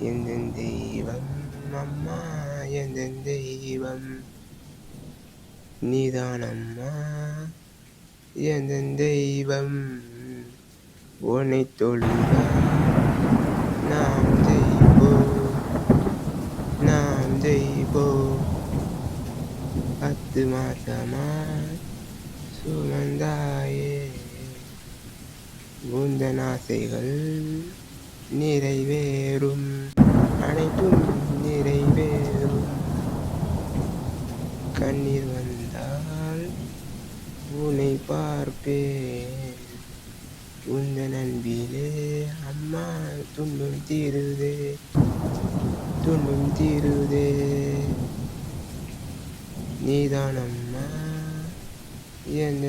எந்தன் தெய்வம் அம்மா எந்தன் தெய்வம் நீதானம்மா எந்தன் தெய்வம் உன்னை தொழுதால் நாம் ஜெயிப்போம் 10 மாசமாய் சுமந்தாயே உந்தன் ஆசைகள் நிறைவேறும் அனைத்தும் நிறைவேறும் கண்ணீர் வந்தால் உன்னை பார்ப்பேன் உந்தன் அன்பிலே அம்மா துன்பம் தீருதே நீதான் அம்மா என்